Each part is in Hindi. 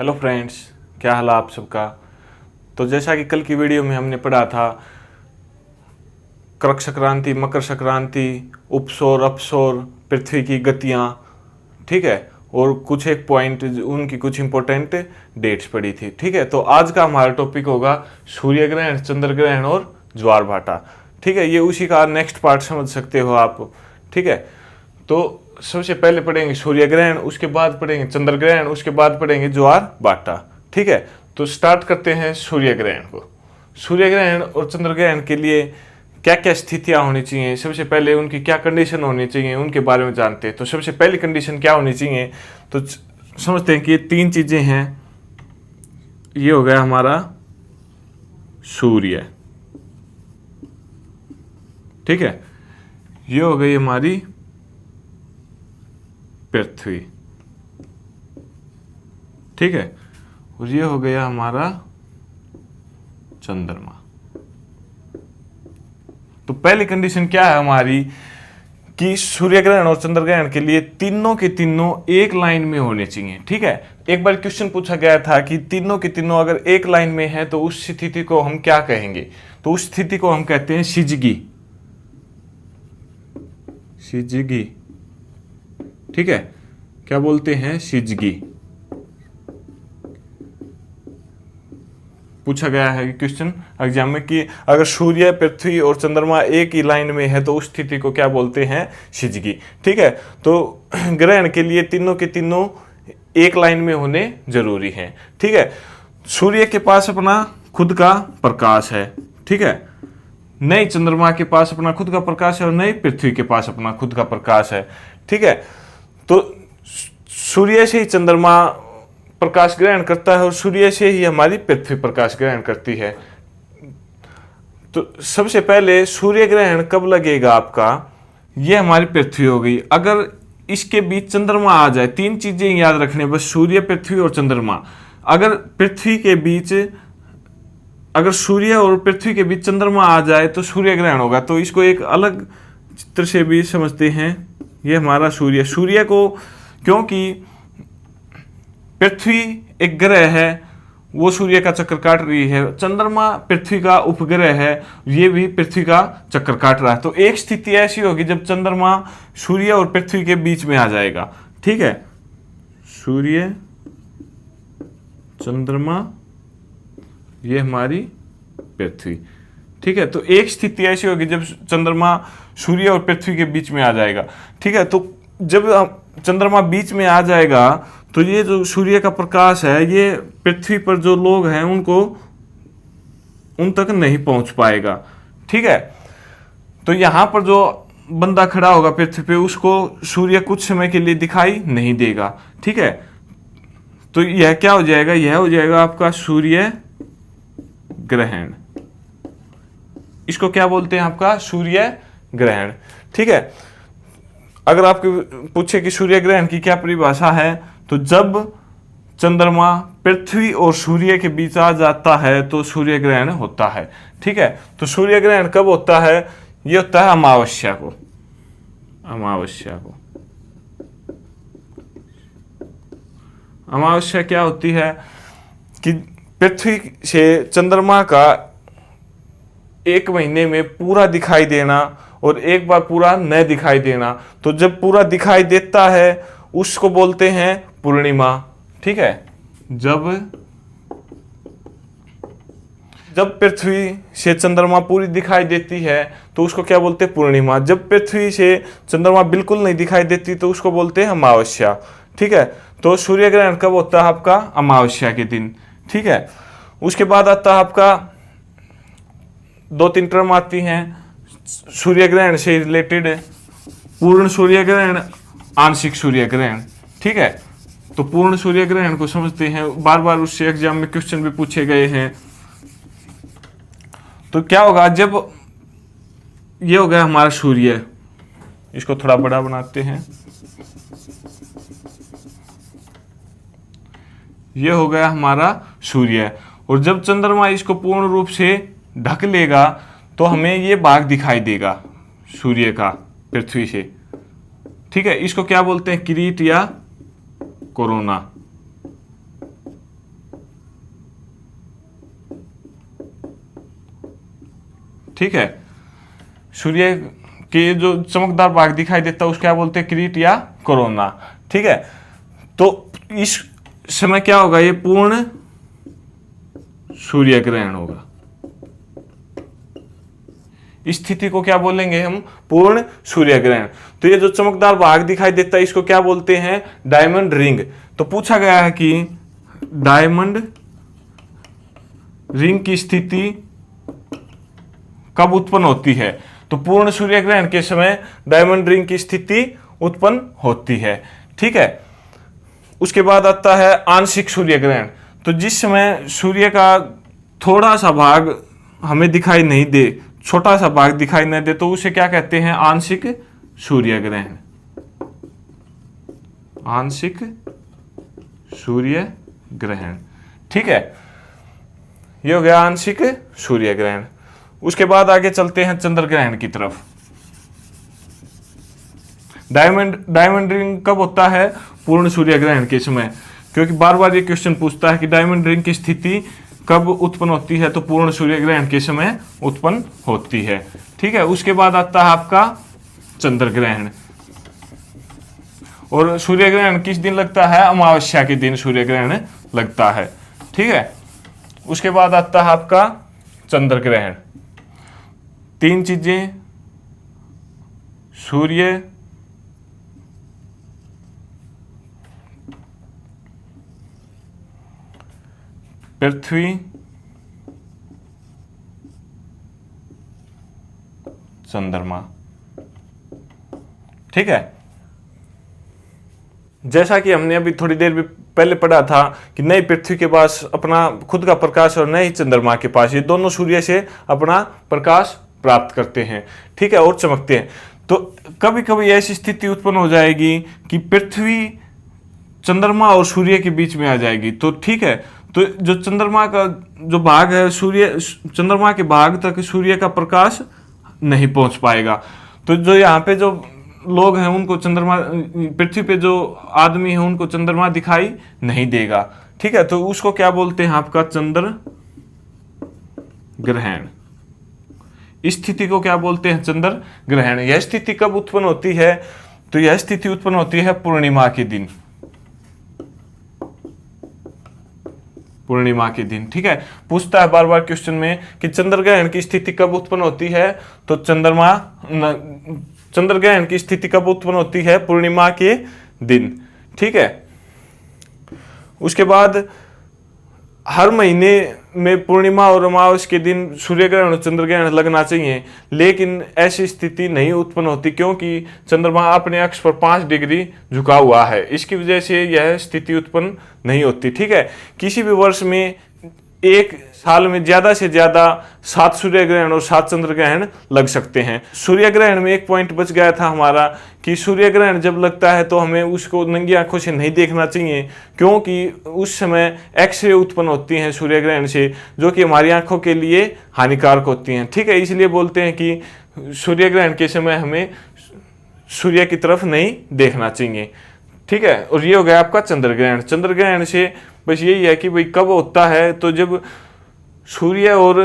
हेलो फ्रेंड्स, क्या हाल है आप सबका। तो जैसा कि कल की वीडियो में हमने पढ़ा था, कर्क संक्रांति, मकर संक्रांति, उपसौर अपसौर, पृथ्वी की गतियाँ, ठीक है, और कुछ एक पॉइंट उनकी कुछ इंपॉर्टेंट डेट्स पड़ी थी। ठीक है, तो आज का हमारा टॉपिक होगा सूर्य ग्रहण, चंद्र ग्रहण और ज्वार भाटा। ठीक है, ये उसी का नेक्स्ट पार्ट समझ सकते हो आप। ठीक है, तो सबसे पहले पढ़ेंगे सूर्य ग्रहण, उसके बाद पढ़ेंगे चंद्र ग्रहण, उसके बाद पढ़ेंगे ज्वार भाटा। ठीक है, तो स्टार्ट करते हैं सूर्य ग्रहण को। सूर्य ग्रहण और चंद्र ग्रहण के लिए क्या क्या स्थितियां होनी चाहिए, सबसे पहले उनकी क्या कंडीशन होनी चाहिए, उनके बारे में जानते हैं। तो सबसे पहली कंडीशन क्या होनी चाहिए, तो समझते हैं कि ये तीन चीजें हैं। ये हो गया हमारा सूर्य, ठीक है, ये हो गई हमारी पृथ्वी, ठीक है, और ये हो गया हमारा चंद्रमा। तो पहली कंडीशन क्या है हमारी कि सूर्य ग्रहण और चंद्र ग्रहण के लिए तीनों के तीनों एक लाइन में होने चाहिए। ठीक है, एक बार क्वेश्चन पूछा गया था कि तीनों के तीनों अगर एक लाइन में है तो उस स्थिति को हम क्या कहेंगे। तो उस स्थिति को हम कहते हैं सिजगी। सिजगी, ठीक है, क्या बोलते हैं, सिजगी। पूछा गया है क्वेश्चन एग्जाम में कि अगर सूर्य, पृथ्वी और चंद्रमा एक ही लाइन में है तो उस स्थिति को क्या बोलते हैं, सिजगी। ठीक है, तो ग्रहण के लिए तीनों के तीनों एक लाइन में होने जरूरी है। ठीक है, सूर्य के पास अपना खुद का प्रकाश है, ठीक है, नहीं चंद्रमा के पास अपना खुद का प्रकाश है और नहीं पृथ्वी के पास अपना खुद का प्रकाश है। ठीक है, तो सूर्य से ही चंद्रमा प्रकाश ग्रहण करता है और सूर्य से ही हमारी पृथ्वी प्रकाश ग्रहण करती है। तो सबसे पहले सूर्य ग्रहण कब लगेगा आपका, ये हमारी पृथ्वी हो गई। अगर इसके बीच चंद्रमा आ जाए, तीन चीजें याद रखने बस, सूर्य, पृथ्वी और चंद्रमा। अगर पृथ्वी के बीच, अगर सूर्य और पृथ्वी के बीच चंद्रमा आ जाए तो सूर्य ग्रहण होगा। तो इसको एक अलग चित्र से भी समझते हैं। ये हमारा सूर्य, सूर्य को, क्योंकि पृथ्वी एक ग्रह है, वो सूर्य का चक्कर काट रही है, चंद्रमा पृथ्वी का उपग्रह है, ये भी पृथ्वी का चक्कर काट रहा है। तो एक स्थिति ऐसी होगी जब चंद्रमा सूर्य और पृथ्वी के बीच में आ जाएगा। ठीक है, सूर्य, चंद्रमा, ये हमारी पृथ्वी। ठीक है, तो एक स्थिति ऐसी होगी जब चंद्रमा सूर्य और पृथ्वी के बीच में आ जाएगा। ठीक है, तो जब चंद्रमा बीच में आ जाएगा तो ये जो सूर्य का प्रकाश है ये पृथ्वी पर जो लोग हैं उनको, उन तक नहीं पहुंच पाएगा। ठीक है, तो यहां पर जो बंदा खड़ा होगा पृथ्वी पे, उसको सूर्य कुछ समय के लिए दिखाई नहीं देगा। ठीक है, तो यह क्या हो जाएगा, यह हो जाएगा आपका सूर्य ग्रहण। इसको क्या बोलते हैं, आपका सूर्य ग्रहण। ठीक है, अगर आपको पूछे कि सूर्य ग्रहण की क्या परिभाषा है, तो जब चंद्रमा पृथ्वी और सूर्य के बीच आ जाता है तो सूर्य ग्रहण होता है। ठीक है, तो सूर्य ग्रहण कब होता है, ये होता है अमावस्या को। अमावस्या को, अमावस्या क्या होती है कि पृथ्वी से चंद्रमा का एक महीने में पूरा दिखाई देना और एक बार पूरा न दिखाई देना। तो जब पूरा दिखाई देता है उसको बोलते हैं पूर्णिमा। ठीक है, जब पृथ्वी से चंद्रमा पूरी दिखाई देती है तो उसको क्या बोलते हैं, पूर्णिमा। जब पृथ्वी से चंद्रमा बिल्कुल नहीं दिखाई देती तो उसको बोलते हैं अमावस्या। ठीक है, तो सूर्य ग्रहण कब होता है आपका, अमावस्या के दिन। ठीक है, उसके बाद आता है आपका, दो तीन टर्म आती हैं सूर्य ग्रहण से रिलेटेड, पूर्ण सूर्य ग्रहण, आंशिक सूर्य ग्रहण। ठीक है, तो पूर्ण सूर्य ग्रहण को समझते हैं, बार बार उससे एग्जाम में क्वेश्चन भी पूछे गए हैं। तो क्या होगा, जब ये हो गया हमारा सूर्य, इसको थोड़ा बड़ा बनाते हैं, ये हो गया हमारा सूर्य, और जब चंद्रमा इसको पूर्ण रूप से ढक लेगा तो हमें ये भाग दिखाई देगा सूर्य का पृथ्वी से। ठीक है, इसको क्या बोलते हैं, किरीट या कोरोना। ठीक है। सूर्य के जो चमकदार भाग दिखाई देता है उसको क्या बोलते हैं, किरीट या कोरोना। ठीक है, तो इस समय क्या होगा, ये पूर्ण सूर्य ग्रहण होगा। इस स्थिति को क्या बोलेंगे हम, पूर्ण सूर्य ग्रहण। तो ये जो चमकदार भाग दिखाई देता है इसको क्या बोलते हैं, डायमंड रिंग। तो पूछा गया है कि डायमंड रिंग की स्थिति कब उत्पन्न होती है। तो पूर्ण सूर्य ग्रहण के समय डायमंड रिंग की स्थिति उत्पन्न होती है। ठीक है, उसके बाद आता है आंशिक सूर्य ग्रहण। तो जिस समय सूर्य का थोड़ा सा भाग हमें दिखाई नहीं दे, छोटा सा भाग दिखाई नहीं दे, तो उसे क्या कहते हैं, आंशिक सूर्य ग्रहण। आंशिक सूर्य ग्रहण। ठीक है, ये हो गया आंशिक सूर्य ग्रहण। उसके बाद आगे चलते हैं चंद्र ग्रहण की तरफ। डायमंड रिंग कब होता है, पूर्ण सूर्य ग्रहण के समय, क्योंकि बार बार ये क्वेश्चन पूछता है कि डायमंड रिंग की स्थिति कब उत्पन्न होती है। तो पूर्ण सूर्य ग्रहण के समय उत्पन्न होती है। ठीक है, उसके बाद आता है आपका चंद्र ग्रहण। और सूर्य ग्रहण किस दिन लगता है, अमावस्या के दिन सूर्य ग्रहण लगता है। ठीक है, उसके बाद आता है आपका चंद्र ग्रहण। तीन चीजें, सूर्य, पृथ्वी, चंद्रमा। ठीक है, जैसा कि हमने अभी थोड़ी देर भी पहले पढ़ा था कि नई पृथ्वी के पास अपना खुद का प्रकाश और नए चंद्रमा के पास, ये दोनों सूर्य से अपना प्रकाश प्राप्त करते हैं। ठीक है, और चमकते हैं। तो कभी कभी ऐसी स्थिति उत्पन्न हो जाएगी कि पृथ्वी चंद्रमा और सूर्य के बीच में आ जाएगी। तो ठीक है, तो जो चंद्रमा का जो भाग है, चंद्रमा के भाग तक सूर्य का प्रकाश नहीं पहुंच पाएगा। तो जो यहाँ पे जो लोग हैं उनको चंद्रमा, पृथ्वी पे जो आदमी है उनको चंद्रमा दिखाई नहीं देगा। ठीक है, तो उसको क्या बोलते हैं आपका, चंद्र ग्रहण। इस स्थिति को क्या बोलते हैं, चंद्र ग्रहण। यह स्थिति कब उत्पन्न होती है, तो यह स्थिति उत्पन्न होती है पूर्णिमा के दिन। पूर्णिमा के दिन। ठीक है, पूछता है बार बार क्वेश्चन में कि चंद्र ग्रहण की स्थिति कब उत्पन्न होती है। तो चंद्र ग्रहण की स्थिति कब उत्पन्न होती है, पूर्णिमा के दिन। ठीक है, उसके बाद हर महीने में पूर्णिमा और अमावस के दिन सूर्य ग्रहण और चंद्र ग्रहण लगना चाहिए, लेकिन ऐसी स्थिति नहीं उत्पन्न होती क्योंकि चंद्रमा अपने अक्ष पर 5 डिग्री झुका हुआ है। इसकी वजह से यह स्थिति उत्पन्न नहीं होती। ठीक है, किसी भी वर्ष में एक साल में ज्यादा से ज्यादा 7 सूर्य ग्रहण और 7 चंद्र ग्रहण लग सकते हैं। सूर्य ग्रहण में एक पॉइंट बच गया था हमारा कि सूर्य ग्रहण जब लगता है तो हमें उसको नंगी आंखों से नहीं देखना चाहिए, क्योंकि उस समय एक्सरे उत्पन्न होती हैं सूर्य ग्रहण से, जो कि हमारी आंखों के लिए हानिकारक होती हैं। ठीक है, इसलिए बोलते हैं कि सूर्य ग्रहण के समय हमें सूर्य की तरफ नहीं देखना चाहिए। ठीक है, और ये हो गया आपका चंद्र ग्रहण। चंद्र ग्रहण से बस यही है कि भाई कब होता है, तो जब सूर्य और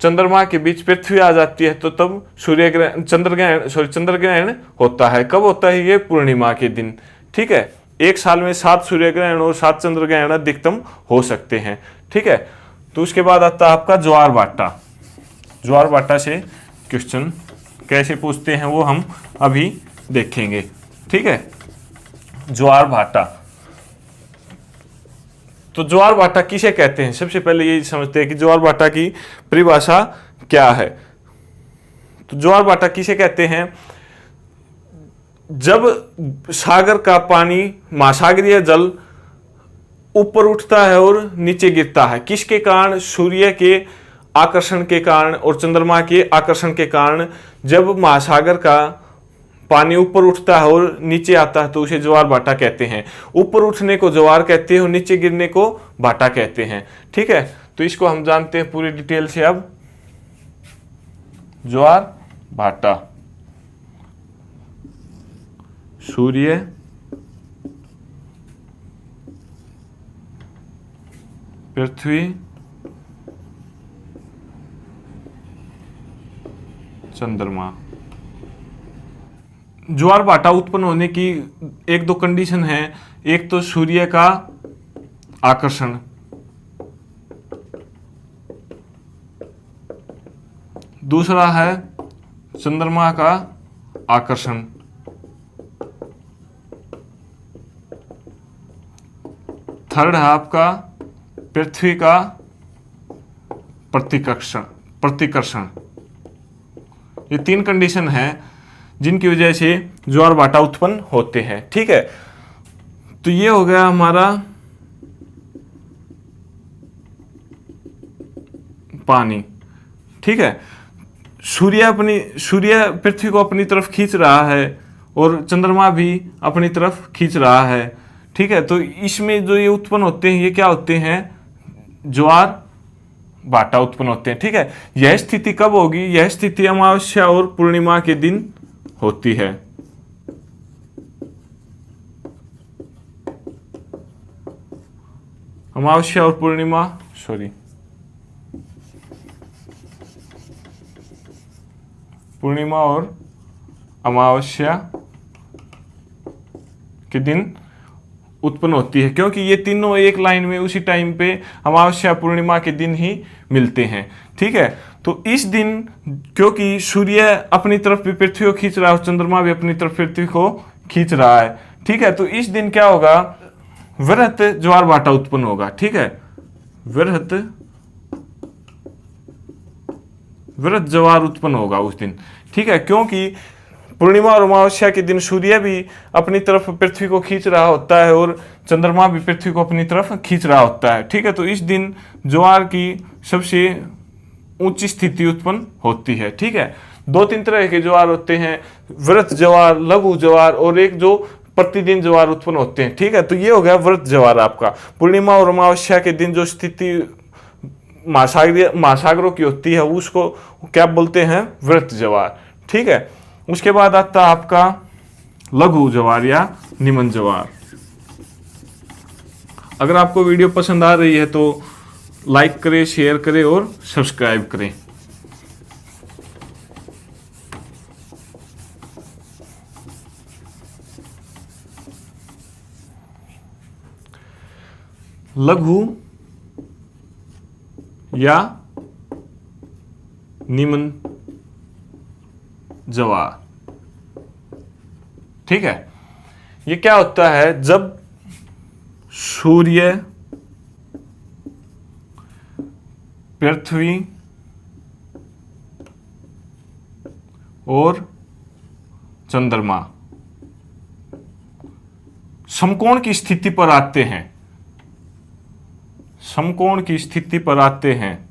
चंद्रमा के बीच पृथ्वी आ जाती है तो तब चंद्र ग्रहण होता है। कब होता है, ये पूर्णिमा के दिन। ठीक है, एक साल में 7 सूर्य ग्रहण और 7 चंद्र ग्रहण अधिकतम हो सकते हैं। ठीक है, तो उसके बाद आता है आपका ज्वार भाटा। ज्वार भाटा से क्वेश्चन कैसे पूछते हैं वो हम अभी देखेंगे। ठीक है, ज्वार भाटा। तो ज्वार भाटा किसे कहते हैं, सबसे पहले ये समझते हैं कि ज्वार भाटा की परिभाषा क्या है। तो ज्वार भाटा किसे कहते हैं, जब सागर का पानी, महासागरीय जल ऊपर उठता है और नीचे गिरता है। किसके कारण, सूर्य के आकर्षण के कारण और चंद्रमा के आकर्षण के कारण। जब महासागर का पानी ऊपर उठता है और नीचे आता है तो उसे ज्वार भाटा कहते हैं। ऊपर उठने को ज्वार कहते हैं और नीचे गिरने को भाटा कहते हैं। ठीक है, तो इसको हम जानते हैं पूरी डिटेल से अब। ज्वार भाटा, सूर्य, पृथ्वी, चंद्रमा। ज्वार भाटा उत्पन्न होने की एक दो कंडीशन है। एक तो सूर्य का आकर्षण, दूसरा है चंद्रमा का आकर्षण, थर्ड है आपका पृथ्वी का प्रतिकर्षण। ये तीन कंडीशन है जिनकी वजह से ज्वार भाटा उत्पन्न होते हैं। ठीक है, तो ये हो गया हमारा पानी। ठीक है, सूर्य पृथ्वी को अपनी तरफ खींच रहा है और चंद्रमा भी अपनी तरफ खींच रहा है। ठीक है, तो इसमें जो ये उत्पन्न होते हैं ये क्या होते हैं, ज्वार भाटा उत्पन्न होते हैं। ठीक है, यह स्थिति कब होगी, यह स्थिति अमावस्या और पूर्णिमा के दिन होती है। अमावस्या और पूर्णिमा, पूर्णिमा और अमावस्या के दिन उत्पन्न होती है, क्योंकि ये तीनों एक लाइन में उसी टाइम पे अमावस्या पूर्णिमा के दिन ही मिलते हैं। ठीक है, तो इस दिन क्योंकि सूर्य अपनी तरफ भी पृथ्वी को खींच रहा है और चंद्रमा भी अपनी तरफ पृथ्वी को खींच रहा है। ठीक है, तो इस दिन क्या होगा, वृहत ज्वार भाटा उत्पन्न होगा। ठीक है, वृहत ज्वार उत्पन्न होगा उस दिन। ठीक है, क्योंकि पूर्णिमा और अमावस्या के दिन सूर्य भी अपनी तरफ पृथ्वी को खींच रहा होता है और चंद्रमा भी पृथ्वी को अपनी तरफ खींच रहा होता है। ठीक है, तो इस दिन ज्वार की सबसे ऊंची स्थिति उत्पन्न होती है। ठीक है, दो तीन तरह के ज्वार होते हैं, वृहत ज्वार, लघु ज्वार और एक जो प्रतिदिन ज्वार उत्पन्न होते हैं। ठीक है, तो ये हो गया वृहत ज्वार आपका। पूर्णिमा और अमावस्या के दिन जो स्थिति महासागरों की होती है उसको क्या बोलते हैं, वृहत ज्वार। ठीक है, उसके बाद आता है आपका लघु ज्वार या निमन ज्वार। अगर आपको वीडियो पसंद आ रही है तो लाइक करें, शेयर करें और सब्सक्राइब करें। लघु या निमन ज्वार। ठीक है, ये क्या होता है, जब सूर्य, पृथ्वी और चंद्रमा समकोण की स्थिति पर आते हैं, समकोण की स्थिति पर आते हैं,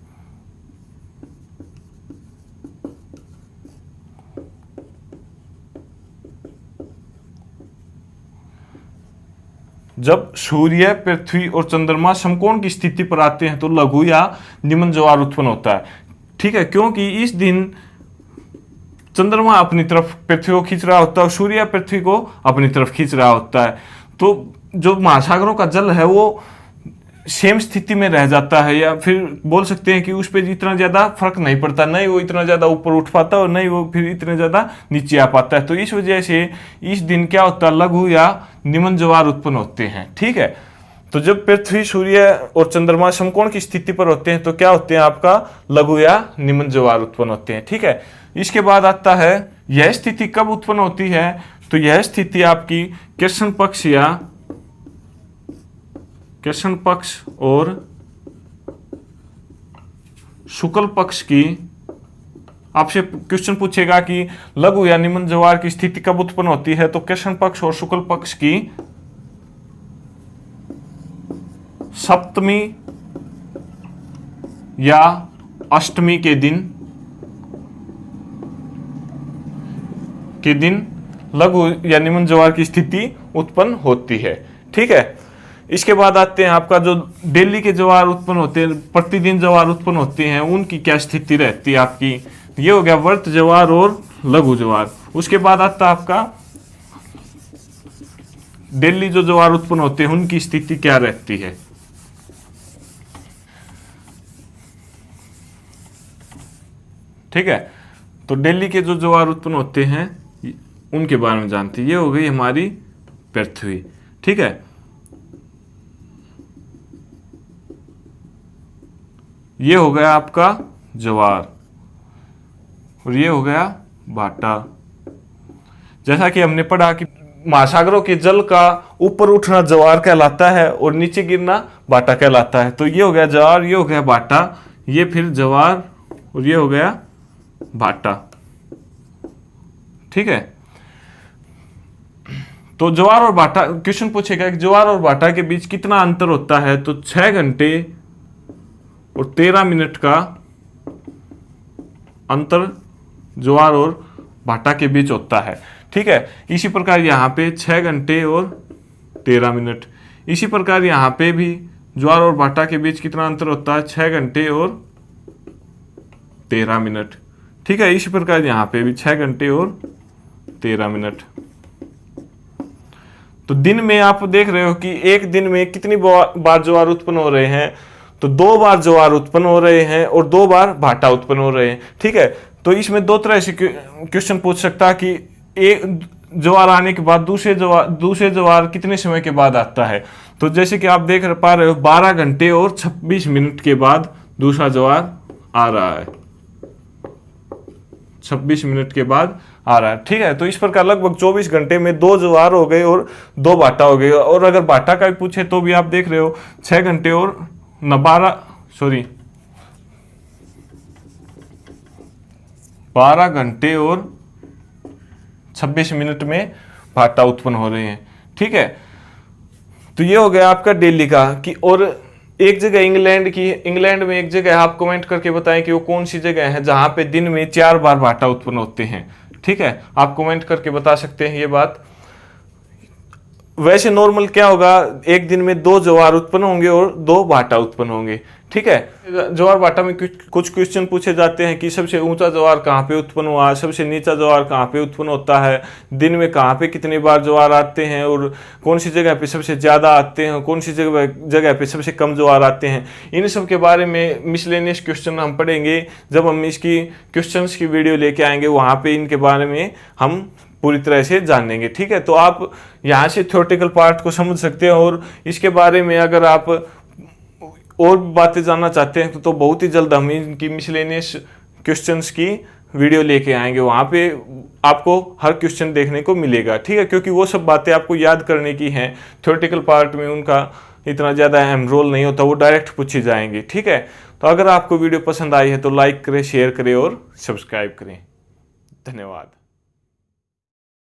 जब सूर्य, पृथ्वी और चंद्रमा समकोण की स्थिति पर आते हैं तो लघु या निमन ज्वार उत्पन्न होता है। ठीक है, क्योंकि इस दिन चंद्रमा अपनी तरफ पृथ्वी को खींच रहा होता है और सूर्य पृथ्वी को अपनी तरफ खींच रहा होता है, तो जो महासागरों का जल है वो सेम स्थिति में रह जाता है, या फिर बोल सकते हैं कि उस पर इतना ज्यादा फर्क नहीं पड़ता, नहीं वो इतना ज्यादा ऊपर उठ पाता और नहीं वो फिर इतने ज्यादा नीचे आ पाता है। तो इस वजह से इस दिन क्या होता है, लघु या निमन ज्वार उत्पन्न होते हैं। ठीक है, तो जब पृथ्वी, सूर्य और चंद्रमा समकोण की स्थिति पर होते हैं तो क्या होते हैं, आपका लघु या निमन ज्वार उत्पन्न होते हैं। ठीक है, इसके बाद आता है यह स्थिति कब उत्पन्न होती है, तो यह स्थिति आपकी कृष्ण पक्ष या कृष्ण पक्ष और शुक्ल पक्ष की, आपसे क्वेश्चन पूछेगा कि लघु या निमन ज्वार की स्थिति कब उत्पन्न होती है, तो कृष्ण पक्ष और शुक्ल पक्ष की सप्तमी या अष्टमी के दिन लघु या निमन ज्वार की स्थिति उत्पन्न होती है। ठीक है, इसके बाद आते हैं आपका जो डेली के ज्वार उत्पन्न होते हैं, प्रतिदिन ज्वार उत्पन्न होते हैं, उनकी क्या स्थिति रहती है आपकी। ये हो गया व्रत ज्वार और लघु ज्वार। उसके बाद आता है आपका डेली जो ज्वार उत्पन्न होते हैं उनकी स्थिति क्या रहती है। ठीक है, तो दिल्ली के जो ज्वार उत्पन्न होते हैं उनके बारे में जानते हैं। ये हो गई हमारी पृथ्वी, ठीक है। ये हो गया आपका ज्वार और ये हो गया भाटा। जैसा कि हमने पढ़ा कि महासागरों के जल का ऊपर उठना ज्वार कहलाता है और नीचे गिरना भाटा कहलाता है। तो ये हो गया ज्वार, ये हो गया भाटा, ये फिर ज्वार और ये हो गया भाटा, ठीक है। तो ज्वार और भाटा, क्वेश्चन पूछेगा कि ज्वार और भाटा के बीच कितना अंतर होता है, तो 6 घंटे और 13 मिनट का अंतर ज्वार और भाटा के बीच होता है, ठीक है। इसी प्रकार यहाँ पे 6 घंटे और 13 मिनट। इसी प्रकार यहाँ पे भी ज्वार और भाटा के बीच कितना अंतर होता है, 6 घंटे और 13 मिनट, ठीक है। इसी प्रकार यहाँ पे भी 6 घंटे और 13 मिनट। तो दिन में आप देख रहे हो कि एक दिन में कितनी बार ज्वार उत्पन्न हो रहे हैं, तो 2 बार ज्वार उत्पन्न हो रहे हैं और 2 बार भाटा उत्पन्न हो रहे हैं, ठीक है। तो इसमें 2 तरह से क्वेश्चन पूछ सकता है कि एक ज्वार आने के बाद दूसरे ज्वार कितने समय के बाद आता है। तो जैसे कि आप देख पा रहे हो 12 घंटे और 26 मिनट के बाद दूसरा ज्वार आ रहा है, 26 मिनट के बाद आ रहा है, ठीक है। तो इस प्रकार लगभग 24 घंटे में 2 ज्वार हो गए और 2 भाटा हो गए। और अगर भाटा का भी पूछे तो भी आप देख रहे हो 6 घंटे और 12 घंटे और 26 मिनट में भाटा उत्पन्न हो रहे हैं, ठीक है। तो ये हो गया आपका दिल्ली का कि। और एक जगह इंग्लैंड में एक जगह आप कमेंट करके बताएं कि वो कौन सी जगह है जहां पे दिन में 4 बार भाटा उत्पन्न होते हैं, ठीक है। आप कमेंट करके बता सकते हैं ये बात। वैसे नॉर्मल क्या होगा, एक दिन में 2 ज्वार उत्पन्न होंगे और 2 भाटा उत्पन्न होंगे, ठीक है। ज्वार भाटा में कुछ क्वेश्चन पूछे जाते हैं कि सबसे ऊंचा ज्वार कहाँ पे उत्पन्न हुआ, सबसे नीचा ज्वार कहाँ पे उत्पन्न होता है, दिन में कहाँ पे कितनी बार ज्वार आते हैं और कौन सी जगह पे सबसे ज्यादा आते हैं, कौन सी जगह पे सबसे कम ज्वार आते हैं। इन सब के बारे में मिसलेनियस क्वेश्चन हम पढ़ेंगे जब हम इसकी क्वेश्चंस की वीडियो लेके आएंगे, वहां पे इनके बारे में हम पूरी तरह से जानेंगे, ठीक है। तो आप यहाँ से थ्योरेटिकल पार्ट को समझ सकते हैं और इसके बारे में अगर आप और बातें जानना चाहते हैं तो बहुत ही जल्द हम इनकी मिसलेनियस क्वेश्चंस की वीडियो लेके आएंगे। वहाँ पे आपको हर क्वेश्चन देखने को मिलेगा, ठीक है, क्योंकि वो सब बातें आपको याद करने की हैं। थ्योरेटिकल पार्ट में उनका इतना ज़्यादा अहम रोल नहीं होता, वो डायरेक्ट पूछे जाएंगे, ठीक है। तो अगर आपको वीडियो पसंद आई है तो लाइक करें, शेयर करें और सब्सक्राइब करें। धन्यवाद।